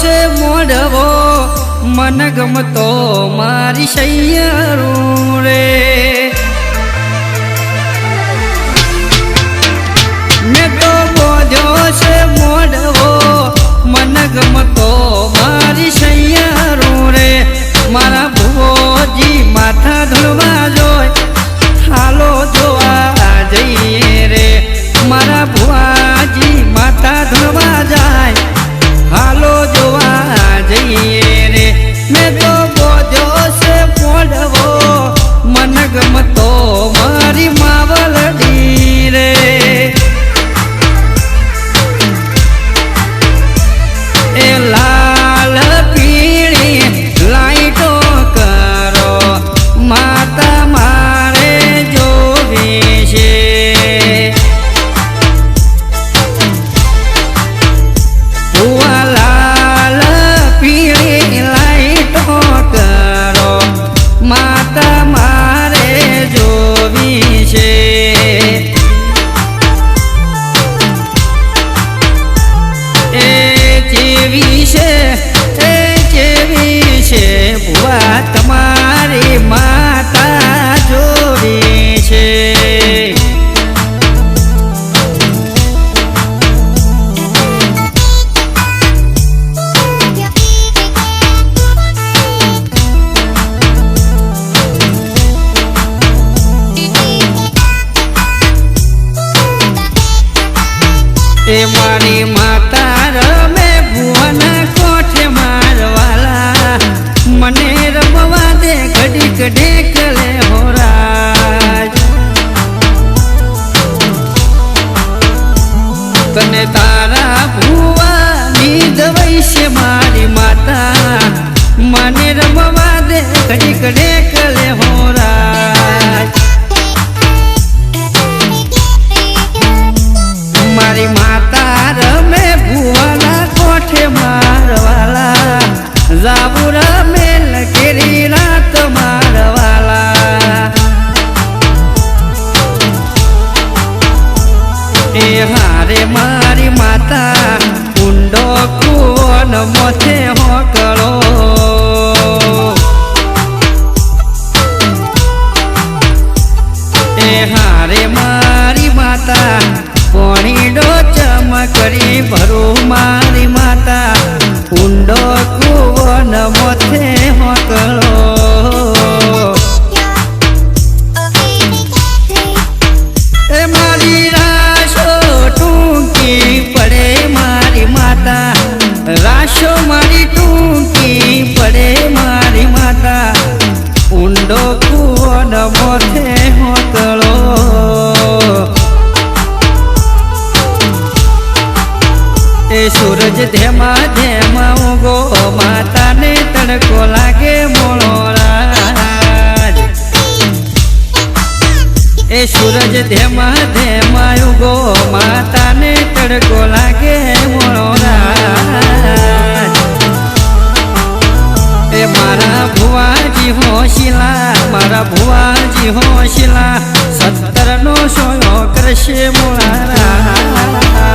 છે મોઢવો મન ગમતો મારી સૈયારું રે મેં તો બોધ્યો છે મોઢવો મન ગમતો મારી સૈયારું રે મારા ભુવોજી માથા ધોળવા જોય હાલો જોવા જઈએ રે મારા ભુવાજી માથા ધોળવા જાય હાલો જોવા જઈએ રે મેં તો બોધ્યો છે મોઢવો મન ગમતો મારી માવલડી રે એ લાલ પીળી લાઈટો કરો માતા મારે જોવી છે ભુવા લાલ પીળી લાઈટો કરો માતા મારે જોવી છે ભુવા તમારી માતા જોડી છે એ મારી માતા રમે ભુવાના કોઠે મારવાલા મને રમવા દે ઘડીક ઢેકલે હોરાજ તને તારા ભુવાની દવાઈ છે મારી માતા મને રમવા દે ઘડીક ઢેકલે હોરાજ મારી માતા રમે ભુવાના કોઠે મારવાલા જાબુ રમે લકેરી રાત મારવાલા એ હારે મારી માતા ઊંડો કુવન મોથે હોકળો એ હારે મારી માતા પોણીડો ચમકરી ભરું મારી માતા ઊંડો કુવન મોથે હોકળો એ મારી રાશો ટૂંકી પડે મારી માતા રાશો મારી ટૂંકી પડે મારી માતા ઊંડો કુવન મોથે હોકળો એ સૂરજ ધેમા ધેમા ઉગો માતાને તડકો લાગે મોળો રાજ એ સૂરજ ધેમા ધેમા ઉગો માતાને તડકો લાગે મોળો રાજ એ મારા ભુવાજી હોશિલા મારા ભુવાજી હોશિલા 17નો સોયો કરશે મોળા રાજ